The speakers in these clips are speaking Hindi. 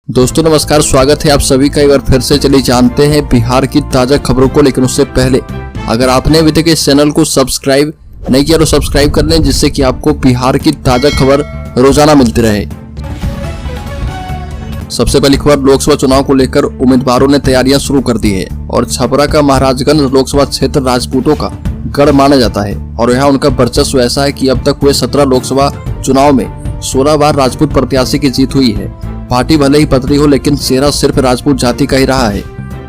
दोस्तों नमस्कार, स्वागत है आप सभी का। एक बार फिर से चलिए जानते हैं बिहार की ताजा खबरों को। लेकिन उससे पहले अगर आपने अभी तक इस चैनल को सब्सक्राइब नहीं किया तो सब्सक्राइब कर लें, जिससे कि आपको बिहार की ताजा खबर रोजाना मिलती रहे। सबसे पहली खबर, लोकसभा चुनाव को लेकर उम्मीदवारों ने तैयारियां शुरू कर दी है और छपरा का महाराजगंज लोकसभा क्षेत्र राजपूतों का गढ़ माना जाता है और यहाँ उनका वर्चस्व ऐसा है कि अब तक हुए 17 लोकसभा चुनाव में 16 बार राजपूत प्रत्याशी की जीत हुई है। पार्टी भले ही पतली हो, लेकिन चेहरा सिर्फ राजपूत जाति का ही रहा है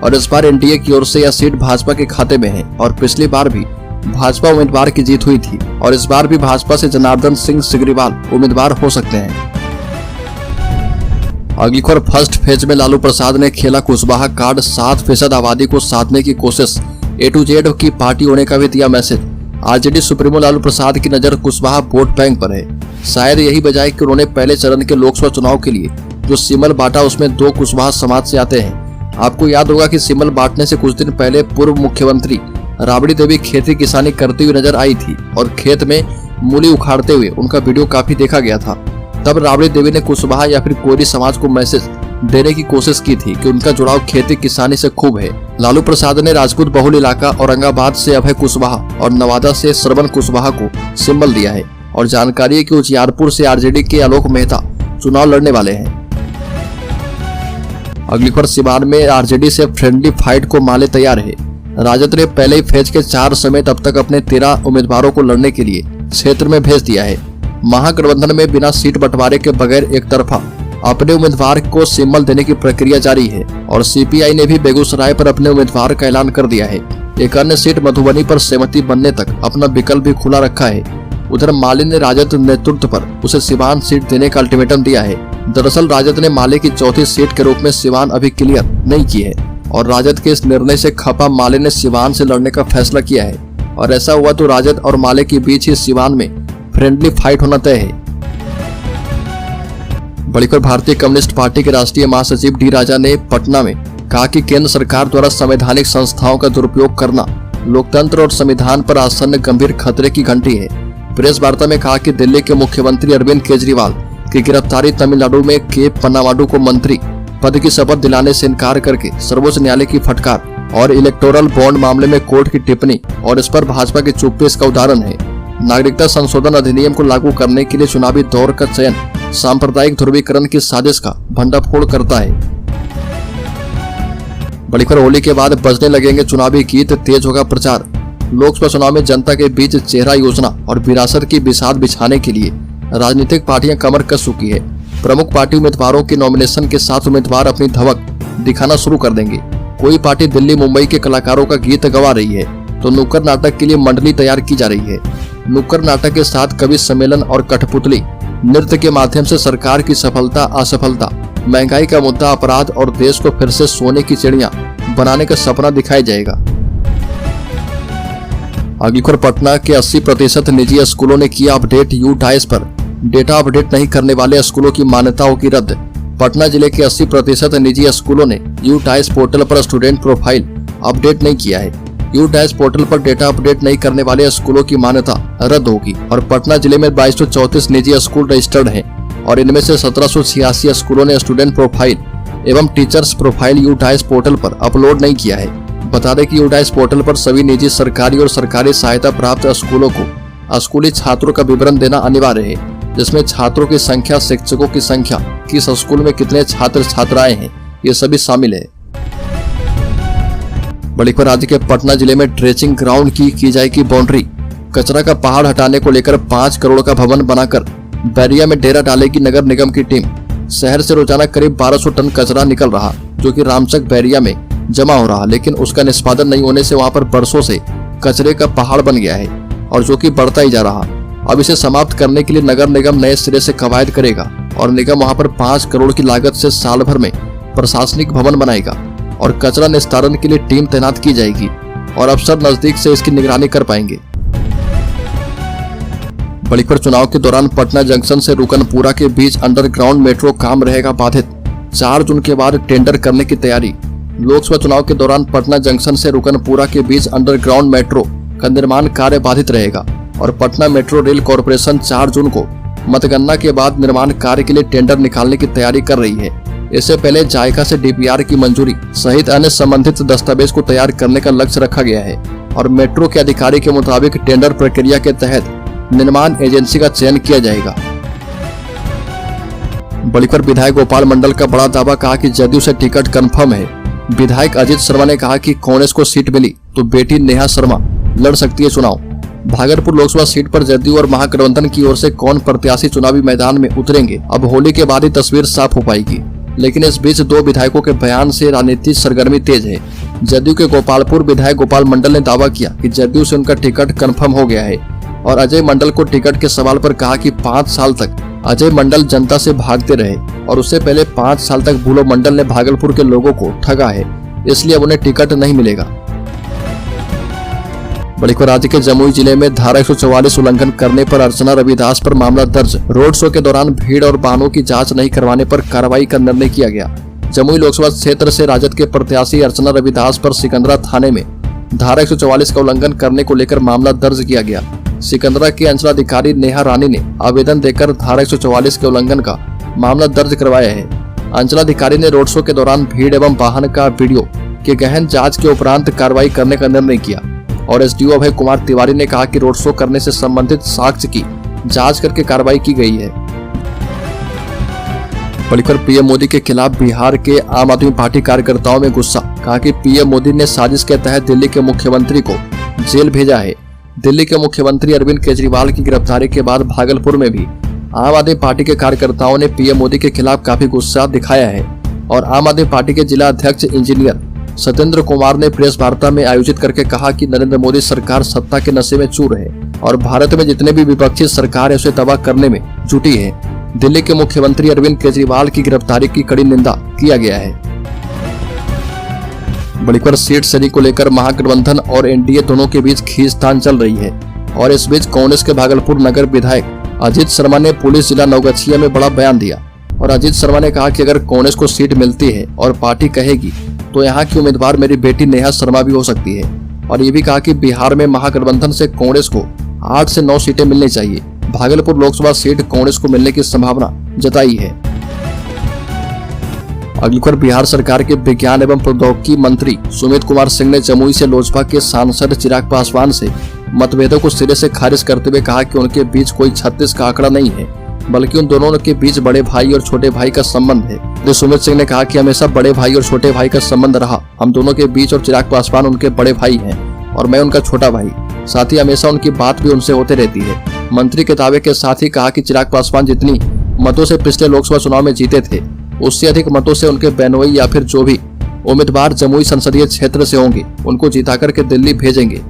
और इस बार एनडीए की ओर से यह सीट भाजपा के खाते में है और पिछली बार भी भाजपा उम्मीदवार की जीत हुई थी और इस बार भी भाजपा से जनार्दन सिंह सिग्रीवाल उम्मीदवार हो सकते हैं। अगली खबर, फर्स्ट फेज में लालू प्रसाद ने खेला कुशवाहा कार्ड, 7% आबादी को साधने की कोशिश, A to Z की पार्टी होने का भी दिया message. RJD supremo Lalu Prasad की नजर कुशवाहा वोट बैंक पर है। शायद यही वजह है कि उन्होंने पहले चरण के लोकसभा चुनाव के लिए जो सिमल बांटा उसमें 2 कुशवाहा समाज से आते हैं। आपको याद होगा कि सिमल बांटने से कुछ दिन पहले पूर्व मुख्यमंत्री राबड़ी देवी खेती किसानी करती हुई नजर आई थी और खेत में मूली उखाड़ते हुए उनका वीडियो काफी देखा गया था। तब राबड़ी देवी ने कुशवाहा या फिर कोयरी समाज को मैसेज देने की कोशिश की थी कि उनका जुड़ाव खेती किसानी से खूब है। लालू प्रसाद ने राजपूत बहुल इलाका औरंगाबाद से अभय कुशवाहा और नवादा से श्रवण कुशवाहा को सिंबल दिया है और जानकारी है कि उजियारपुर से आरजेडी के आलोक मेहता चुनाव लड़ने वाले हैं। अगली खबर, सिवान में आरजेडी से फ्रेंडली फाइट को माले तैयार है। राजद ने पहले ही फेज के 4 समेत अब तक अपने 13 उम्मीदवारों को लड़ने के लिए क्षेत्र में भेज दिया है। महागठबंधन में बिना सीट बंटवारे के बगैर एक तरफा अपने उम्मीदवार को सिंबल देने की प्रक्रिया जारी है और सीपीआई ने भी बेगूसराय पर अपने उम्मीदवार का ऐलान कर दिया है। एक अन्य सीट मधुबनी पर सहमति बनने तक अपना विकल्प भी खुला रखा है। उधर माले ने राजद नेतृत्व पर उसे सिवान सीट देने का अल्टीमेटम दिया है। दरअसल राजद ने माले की चौथी सीट के रूप में सिवान अभी क्लियर नहीं की है और राजद के इस निर्णय से खपा माले ने सिवान से लड़ने का फैसला किया है और ऐसा हुआ तो राजद और माले के बीच ही सिवान में फ्रेंडली फाइट होना तय है। बड़ी खबर, भारतीय कम्युनिस्ट पार्टी के राष्ट्रीय महासचिव डी राजा ने पटना में कहा कि केंद्र सरकार द्वारा संवैधानिक संस्थाओं का दुरुपयोग करना लोकतंत्र और संविधान पर आसन्न गंभीर खतरे की घंटी है। प्रेस वार्ता में कहा कि दिल्ली के मुख्यमंत्री अरविंद केजरीवाल की गिरफ्तारी, तमिलनाडु में के पन्नावाडू को मंत्री पद की शपथ दिलाने से इनकार करके सर्वोच्च न्यायालय की फटकार और इलेक्टोरल बॉन्ड मामले में कोर्ट की टिप्पणी और इस पर भाजपा की चुप्पी इसका उदाहरण है। नागरिकता संशोधन अधिनियम को लागू करने के लिए चुनावी दौर का चयन सांप्रदायिक ध्रुवीकरण की साजिश का भंडाफोड़ करता है। बड़ी खबर, होली के बाद बजने लगेंगे चुनावी गीत, तेज होगा प्रचार। लोकसभा चुनाव में जनता के बीच चेहरा योजना और विरासत की बिसात बिछाने के लिए राजनीतिक पार्टियां कमर कस चुकी है। प्रमुख पार्टी उम्मीदवारों के नॉमिनेशन के साथ उम्मीदवार अपनी धमक दिखाना शुरू कर देंगे। कोई पार्टी दिल्ली मुंबई के कलाकारों का गीत गवा रही है तो नुक्कड़ नाटक के लिए मंडली तैयार की जा रही है। नुक्कड़ नाटक के साथ कवि सम्मेलन और कठपुतली नृत्य के माध्यम से सरकार की सफलता असफलता, महंगाई का मुद्दा, अपराध और देश को फिर से सोने की चिड़िया बनाने का सपना दिखाया जाएगा। अगली खबर, पटना के 80% निजी स्कूलों ने किया अपडेट U-DAIS पर। डेटा अपडेट नहीं करने वाले स्कूलों की मान्यताओं की रद्द। पटना जिले के 80% निजी स्कूलों ने U-DAIS पोर्टल पर स्टूडेंट प्रोफाइल अपडेट नहीं किया है। U-DAIS पोर्टल पर डेटा अपडेट नहीं करने वाले स्कूलों की मान्यता रद्द होगी और पटना जिले में 2234 निजी स्कूल रजिस्टर्ड हैं और इनमें से 1786 स्कूलों ने स्टूडेंट प्रोफाइल एवं टीचर्स प्रोफाइल U-DAIS पोर्टल पर अपलोड नहीं किया है। बता दें कि U-DAIS पोर्टल पर सभी निजी, सरकारी और सरकारी सहायता प्राप्त स्कूलों को स्कूली छात्रों का विवरण देना अनिवार्य है, जिसमें छात्रों की संख्या, शिक्षकों की संख्या, किस स्कूल में कितने छात्र छात्राएं हैं, ये सभी शामिल है। बड़ी खबर, राज्य के पटना जिले में ट्रेचिंग ग्राउंड की जाएगी बाउंड्री। कचरा का पहाड़ हटाने को लेकर 5 करोड़ का भवन बनाकर बैरिया में डेरा डालेगी नगर निगम की टीम। शहर से रोजाना करीब 1200 टन कचरा निकल रहा जो कि रामचक बैरिया में जमा हो रहा, लेकिन उसका निष्पादन नहीं होने से वहां पर बरसों से कचरे का पहाड़ बन गया है और जो कि बढ़ता ही जा रहा। अब इसे समाप्त करने के लिए नगर निगम नए सिरे से कवायद करेगा और निगम वहां पर 5 करोड़ की लागत से साल भर में प्रशासनिक भवन बनाएगा और कचरा निस्तारण के लिए टीम तैनात की जाएगी और अफसर नजदीक से इसकी निगरानी कर पाएंगे। बड़ी खबर, चुनाव के दौरान पटना जंक्शन से रुकनपुरा के बीच अंडरग्राउंड मेट्रो काम रहेगा बाधित। 4 जून के बाद टेंडर करने की तैयारी। लोकसभा चुनाव के दौरान पटना जंक्शन से रुकनपुरा के बीच अंडरग्राउंड मेट्रो का निर्माण कार्य बाधित रहेगा और पटना मेट्रो रेल कॉरपोरेशन 4 जून को मतगणना के बाद निर्माण कार्य के लिए टेंडर निकालने की तैयारी कर रही है। इससे पहले जायका से डीपीआर की मंजूरी सहित अन्य संबंधित दस्तावेज को तैयार करने का लक्ष्य रखा गया है और मेट्रो के अधिकारी के मुताबिक टेंडर प्रक्रिया के तहत निर्माण एजेंसी का चयन किया जाएगा। बड़ीपर विधायक गोपाल मंडल का बड़ा दावा, कहा कि जदयू से टिकट कंफर्म है। विधायक अजीत शर्मा ने कहा कि कांग्रेस को सीट मिली तो बेटी नेहा शर्मा लड़ सकती है चुनाव। भागलपुर लोकसभा सीट पर जदयू और महागठबंधन की ओर से कौन प्रत्याशी चुनावी मैदान में उतरेंगे, अब होली के बाद ही तस्वीर साफ हो पाएगी। लेकिन इस बीच दो विधायकों के बयान से राजनीतिक सरगर्मी तेज है। जदयू के गोपालपुर विधायक गोपाल मंडल ने दावा किया कि जदयू से उनका टिकट कंफर्म हो गया है और अजय मंडल को टिकट के सवाल पर कहा कि 5 साल तक अजय मंडल जनता से भागते रहे और उससे पहले 5 साल तक भूलो मंडल ने भागलपुर के लोगों को ठगा है, इसलिए अब उन्हें टिकट नहीं मिलेगा। बड़ीपर राज्य के जमुई जिले में धारा 144 उल्लंघन करने पर अर्चना रविदास पर मामला दर्ज। रोड शो के दौरान भीड़ और वाहनों की जांच नहीं करवाने पर कार्रवाई का निर्णय किया गया। जमुई लोकसभा क्षेत्र से राजद के प्रत्याशी अर्चना रविदास पर सिकंदरा थाने में धारा 144 का उल्लंघन करने को लेकर मामला दर्ज किया गया। सिकंदरा के अंचलाधिकारी नेहा रानी ने आवेदन देकर धारा 144 के उल्लंघन का मामला दर्ज करवाया है। अंचलाधिकारी ने रोड शो के दौरान भीड़ एवं वाहन का वीडियो के गहन जांच के उपरांत कार्रवाई करने का निर्णय किया और एसडीओ अभय कुमार तिवारी ने कहा कि रोड शो करने से संबंधित साक्ष्य की जांच करके कार्रवाई की गई है। बड़ीपर पीएम मोदी के खिलाफ बिहार के आम आदमी पार्टी कार्यकर्ताओं में गुस्सा, कहा कि पीएम मोदी ने साजिश के तहत दिल्ली के मुख्यमंत्री को जेल भेजा है। दिल्ली के मुख्यमंत्री अरविंद केजरीवाल की गिरफ्तारी के बाद भागलपुर में भी आम आदमी पार्टी के कार्यकर्ताओं ने पीएम मोदी के खिलाफ काफी गुस्सा दिखाया है और आम आदमी पार्टी के जिला अध्यक्ष इंजीनियर सत्येंद्र कुमार ने प्रेस वार्ता में आयोजित करके कहा कि नरेंद्र मोदी सरकार सत्ता के नशे में चूर है और भारत में जितने भी विपक्षी सरकार है उसे तबाह करने में जुटी है। दिल्ली के मुख्यमंत्री अरविंद केजरीवाल की गिरफ्तारी की कड़ी निंदा किया गया है। बड़ीपर सीट श्रेणी को लेकर महागठबंधन और एनडीए दोनों के बीच खींचतान चल रही है और इस बीच कांग्रेस के भागलपुर नगर विधायक अजीत शर्मा ने पुलिस जिला नवगछिया में बड़ा बयान दिया और अजीत शर्मा ने कहा कि अगर कांग्रेस को सीट मिलती है और पार्टी कहेगी तो यहाँ की उम्मीदवार मेरी बेटी नेहा शर्मा भी हो सकती है और ये भी कहा कि बिहार में महागठबंधन से कांग्रेस को 8 से 9 सीटें मिलनी चाहिए। भागलपुर लोकसभा सीट कांग्रेस को मिलने की संभावना जताई है। अगली खबर, बिहार सरकार के विज्ञान एवं प्रौद्योगिकी मंत्री सुमित कुमार सिंह ने जमुई से लोजपा के सांसद चिराग पासवान से मतभेदों को सिरे से खारिज करते हुए कहा कि उनके बीच कोई 36 का आंकड़ा नहीं है, बल्कि उन दोनों के बीच बड़े भाई और छोटे भाई का संबंध है। सुमित सिंह ने कहा कि हमेशा बड़े भाई और छोटे भाई का संबंध रहा, हम दोनों के बीच और चिराग पासवान उनके बड़े भाई हैं और मैं उनका छोटा भाई, साथ ही हमेशा उनकी बात भी उनसे होते रहती है। मंत्री के दावे के साथ ही कहा कि चिराग पासवान जितनी मतों से पिछले लोकसभा चुनाव में जीते थे उससे अधिक मतों से उनके बहनोई या फिर जो भी उम्मीदवार जमुई संसदीय क्षेत्र से होंगे उनको जिता करके दिल्ली भेजेंगे।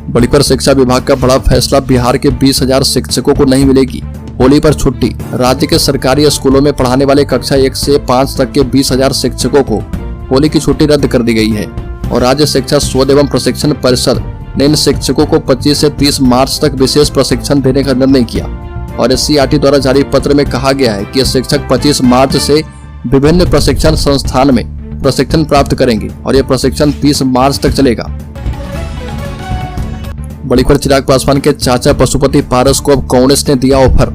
बड़ीपर शिक्षा विभाग का बड़ा फैसला, बिहार के 20,000 शिक्षकों को नहीं मिलेगी होली पर छुट्टी। राज्य के सरकारी स्कूलों में पढ़ाने वाले कक्षा 1 से 5 तक के 20,000 शिक्षकों को होली की छुट्टी रद्द कर दी गई है और राज्य शिक्षा शोध एवं प्रशिक्षण परिषद ने इन शिक्षकों को 25 से 30 मार्च तक विशेष प्रशिक्षण देने का निर्णय किया और एससीईआरटी द्वारा जारी पत्र में कहा गया है कि शिक्षक 25 मार्च से विभिन्न प्रशिक्षण संस्थान में प्रशिक्षण प्राप्त करेंगे और यह प्रशिक्षण 30 मार्च तक चलेगा। बड़ीपर चिराग पासवान के चाचा पशुपति पारस को अब कांग्रेस ने दिया ऑफर।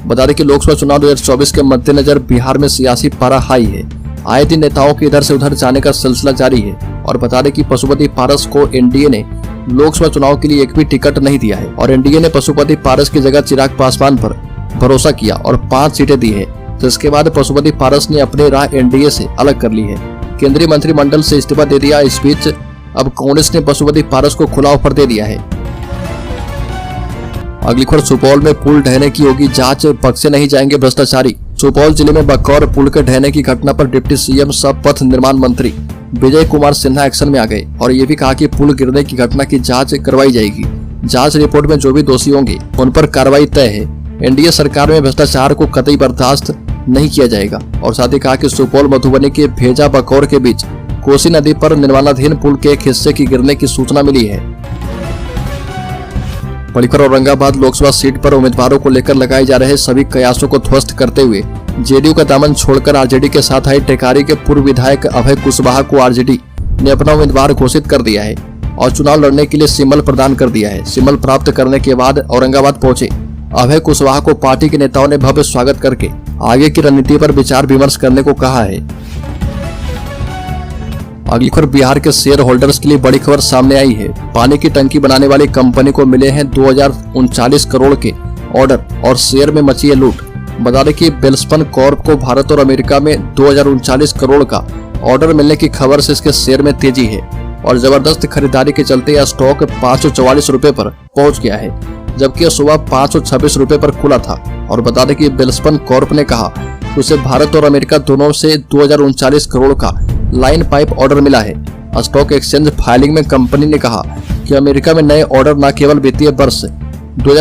बता दें कि लोकसभा चुनाव 2024 के मद्देनजर बिहार में सियासी पारा हाई है। आए दिन नेताओं के इधर से उधर जाने का सिलसिला जारी है और बता दें कि पशुपति पारस को एनडीए ने लोकसभा चुनाव के लिए एक भी टिकट नहीं दिया है और एनडीए ने पशुपति पारस की जगह चिराग पासवान पर भरोसा किया और 5 सीटें दी है। तो इसके बाद पशुपति पारस ने अपनी राह एनडीए से अलग कर ली है, केंद्रीय मंत्रिमंडल से इस्तीफा दे दिया। इस बीच अब कांग्रेस ने पशुपति पारस को खुला ऑफर दे दिया है। अगली खबर, सुपौल में पुल ढहने की होगी जांच, बक्से नहीं जाएंगे भ्रष्टाचारी। सुपौल जिले में बकौर पुल के ढहने की घटना पर डिप्टी सीएम सह पथ निर्माण मंत्री विजय कुमार सिन्हा एक्शन में आ गए और ये भी कहा कि पुल गिरने की घटना की जांच करवाई जाएगी। जांच रिपोर्ट में जो भी दोषी होंगे उन पर कार्रवाई तय है। एनडीए सरकार में भ्रष्टाचार को कतई बर्दाश्त नहीं किया जाएगा और साथ ही कहा कि सुपौल मधुबनी के भेजा बकौर के बीच कोसी नदी पर निर्माणाधीन पुल के एक हिस्से की गिरने की सूचना मिली है। बड़ीपर औरंगाबाद लोकसभा सीट पर उम्मीदवारों को लेकर लगाए जा रहे सभी कयासों को ध्वस्त करते हुए जेडीयू का दामन छोड़कर आरजेडी के साथ आई टेकारी के पूर्व विधायक अभय कुशवाहा को आरजेडी ने अपना उम्मीदवार घोषित कर दिया है और चुनाव लड़ने के लिए सिंबल प्रदान कर दिया है। सिंबल प्राप्त करने के बाद औरंगाबाद पहुंचे अभय कुशवाहा को पार्टी के नेताओं ने भव्य स्वागत करके आगे की रणनीति पर विचार विमर्श करने को कहा है। अगली खबर बिहार के शेयर होल्डर्स के लिए बड़ी खबर सामने आई है। पानी की टंकी बनाने वाली कंपनी को मिले हैं 2039 करोड़ के ऑर्डर और शेयर में मची है लूट। बता दें कि वेल्सपन कॉर्प को भारत और अमेरिका में 2039 करोड़ का ऑर्डर मिलने की खबर से इसके शेयर में तेजी है और जबरदस्त खरीदारी के चलते यह स्टॉक 544 रुपए पर पहुंच गया है, जबकि यह सुबह 526 रुपए पर खुला था। और बता दें कि वेल्सपन कॉर्प ने कहा कि उसे भारत और अमेरिका दोनों से 2039 करोड़ का लाइन पाइप ऑर्डर मिला है। स्टॉक एक्सचेंज फाइलिंग में कंपनी ने कहा कि अमेरिका में नए ऑर्डर न केवल वित्तीय वर्ष